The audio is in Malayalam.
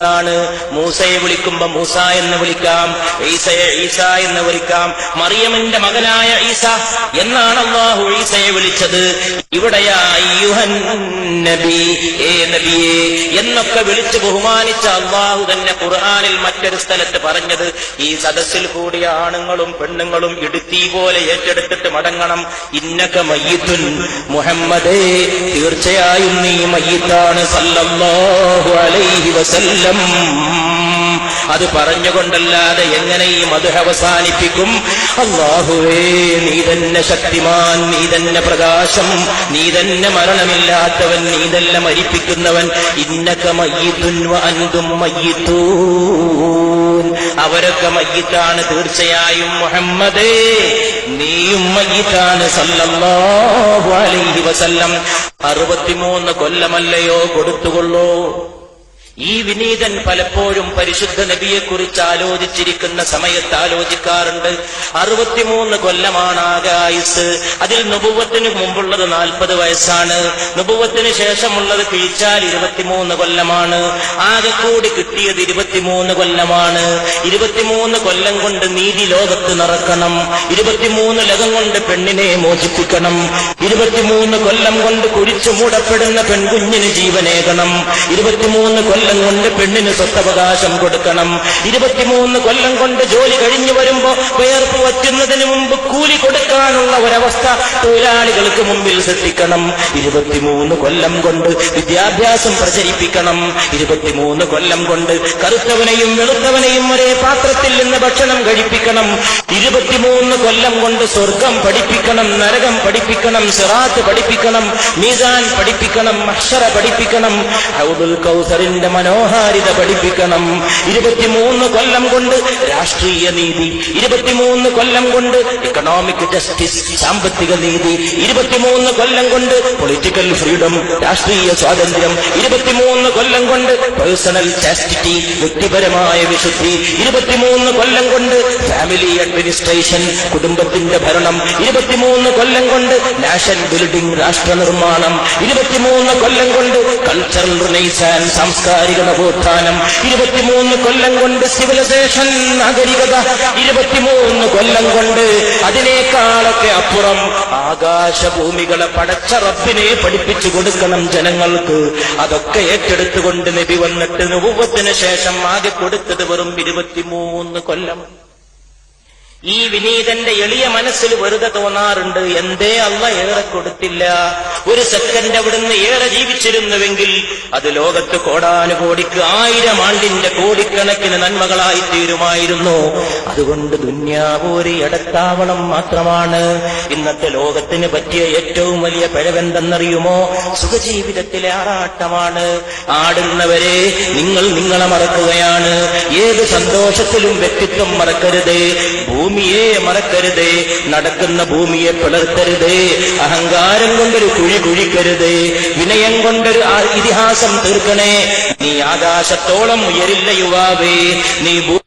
ാണ്. മൂസയെ വിളിക്കുമ്പോ മൂസ എന്ന് വിളിക്കാം, ഈസയെ ഈസ എന്ന് വിളിക്കാം. മറിയമിന്റെ മകനായ ഈസ എന്നാണ് അല്ലാഹു ഈസയെ വിളിച്ചത്. ഇവിടെയാ അയ്യുഹൻ നബി, ഏ നബിയേ എന്നൊക്കെ വിളിച്ച് ബഹുമാനിച്ച അല്ലാഹു തന്നെ ഖുർആനിൽ മറ്റൊരു സ്ഥലത്ത് പറഞ്ഞത് ഈ സദസ്സിൽ കൂടിയ ആണുങ്ങളും പെണ്ണുങ്ങളും ഇടുത്തി പോലെ ഏറ്റെടുത്തിട്ട് മടങ്ങണം. ഇന്നക മയ്യിത്തുൻ, മുഹമ്മദേ തീർച്ചയായും നീ മയ്യിത്താണ് സല്ലല്ലാഹു അലൈഹി വസല്ലം. അത് പറഞ്ഞുകൊണ്ടല്ലാതെ എങ്ങനെ ഈ മദ്ഹ് അവസാനിപ്പിക്കും? അല്ലാഹുവേ നീ തന്നെ ശക്തിമാൻ, നീ തന്നെ പ്രകാശം, നീ തന്നെ മരണമില്ലാത്തവൻ, നീ തന്നെ മരിപ്പിക്കുന്നവൻ. ഇന്നക മയ്യിത്തുൻ വ അൻതും മയ്യിത്തൂൻ, അവരൊക്കെ മയ്യിത്താണ് തീർച്ചയായും മുഹമ്മദേ നീയും മയ്യിത്താണ് സല്ലല്ലാഹു അലൈഹി വസല്ലം. 63 കൊല്ലമല്ലയോ കൊടുത്തുകൊള്ളൂ. ഈ വിനീതൻ പലപ്പോഴും പരിശുദ്ധ നബിയെക്കുറിച്ച് ആലോചിച്ചിരിക്കുന്ന സമയത്ത് ആലോചിക്കാറുണ്ട്. 63 കൊല്ലമാണ് ആകെ ആയുസ്. അതിൽ നുബുവത്തിന് മുമ്പുള്ളത് 40 വയസ്സാണ്. നുബുവത്തിന് ശേഷമുള്ളത് കിഴിച്ചാൽ 23 കൊല്ലമാണ്. ആകെ കൂടി കിട്ടിയത് 23 കൊല്ലമാണ്. 23 കൊല്ലം കൊണ്ട് നീതി ലോകത്ത് നടക്കണം. 23 ലകം കൊണ്ട് പെണ്ണിനെ മോചിപ്പിക്കണം. 23 കൊല്ലം കൊണ്ട് കുഴിച്ചു മൂടപ്പെടുന്ന പെൺകുഞ്ഞിന് ജീവനേകണം. 23 കൊല്ലം കൊണ്ട് പെണ്ണിന് സ്വത്തവകാശം കൊടുക്കണം. 23 കൊല്ലം കൊണ്ട് ജോലി കഴിഞ്ഞു വരുമ്പോ വേർപ്പ് വറ്റുന്നതിന് മുമ്പ് കൂലി കൊടുക്കാനുള്ള ഒരവസ്ഥ തൊഴിലാളികൾക്ക് മുമ്പിൽ ശ്രദ്ധിക്കണം. 23 കൊല്ലം കൊണ്ട് വിദ്യാഭ്യാസം പ്രചരിപ്പിക്കണം. 23 കൊല്ലം കൊണ്ട് കറുത്തവനെയും വെളുത്തവനെയും ഒരേ പാത്രത്തിൽ നിന്ന് ഭക്ഷണം കഴിപ്പിക്കണം. 23 കൊല്ലം കൊണ്ട് സ്വർഗം പഠിപ്പിക്കണം, നരകം പഠിപ്പിക്കണം, സിറാത്ത് പഠിപ്പിക്കണം, മീസാൻ പഠിപ്പിക്കണം, മഹ്ശറ പഠിപ്പിക്കണം, ഹൗദുൽ കൗസറിന്റെ മനോഹാരിത പഠിപ്പിക്കണം. 23 കൊല്ലം കൊണ്ട് രാഷ്ട്രീയ നീതി, 23 കൊല്ലം കൊണ്ട് എക്കണോമിക് ജസ്റ്റിസ്, സാമ്പത്തിക നീതി, 23 കൊല്ലം കൊണ്ട് പൊളിറ്റിക്കൽ ഫ്രീഡം, രാഷ്ട്രീയ സ്വാതന്ത്ര്യം, 23 കൊല്ലം കൊണ്ട് പേഴ്സണൽ ചാസ്റ്റിറ്റി, വ്യക്തിപരമായ വിശുദ്ധി, 23 കൊല്ലം കൊണ്ട് ഫാമിലി അഡ്മിനിസ്ട്രേഷൻ, കുടുംബത്തിന്റെ ഭരണം, 23 കൊല്ലം കൊണ്ട് നാഷൻ ബിൽഡിംഗ്, രാഷ്ട്ര നിർമ്മാണം, 23 കൊല്ലം കൊണ്ട് കൾച്ചറൽ റിനൈസാൻസ്, സാംസ്കാരിക നവോത്ഥാനം, 23 കൊല്ലം കൊണ്ട് സിവിലൈസേഷൻ, നാഗരികത, 23 കൊല്ലം കൊണ്ട് അതിനേക്കാളൊക്കെ അപ്പുറം ആകാശഭൂമികളെ പടച്ച റബ്ബിനെ പഠിപ്പിച്ചു കൊടുക്കണം ജനങ്ങൾക്ക്. അതൊക്കെ ഏറ്റെടുത്തുകൊണ്ട് നബി വന്നിട്ട് നുബുവത്തിന് ശേഷം ആകെ കൊടുത്തത് വെറും 23 കൊല്ലം. ഈ വിനീതന്റെ എളിയ മനസ്സിൽ വെറുതെ തോന്നാറുണ്ട്, എന്തേ അള്ളാ ഏറെ കൊടുത്തില്ല? ഒരു സെക്കൻഡ് അവിടുന്ന് ഏറെ ജീവിച്ചിരുന്നുവെങ്കിൽ അത് ലോകത്ത് കോടാനുകോടിക്ക് 1000 ആണ്ടിന്റെ കോടിക്കണക്കിന് നന്മകളായി തീരുമായിരുന്നു. അതുകൊണ്ട് ദുന്യാവ് ഒരു ഇടത്താവളം മാത്രമാണ്. ഇന്നത്തെ ലോകത്തിന് പറ്റിയ ഏറ്റവും വലിയ പിഴവെന്തെന്നറിയുമോ? സുഖജീവിതത്തിലെ ആറാട്ടമാണ്. ആടുന്നവരെ നിങ്ങൾ നിങ്ങളെ മറക്കുകയാണ്. ഏത് സന്തോഷത്തിലും വ്യക്തിത്വം മറക്കരുത്, ഭൂമിയെ മറക്കരുത്, നടക്കുന്ന ഭൂമിയെ പിളർത്തരുത്, അഹങ്കാരം കൊണ്ടൊരു കുഴി കുഴിക്കരുത്, വിനയം കൊണ്ടൊരു ഇതിഹാസം തീർക്കണേ. നീ ആകാശത്തോളം ഉയരില്ല യുവാവേ, നീ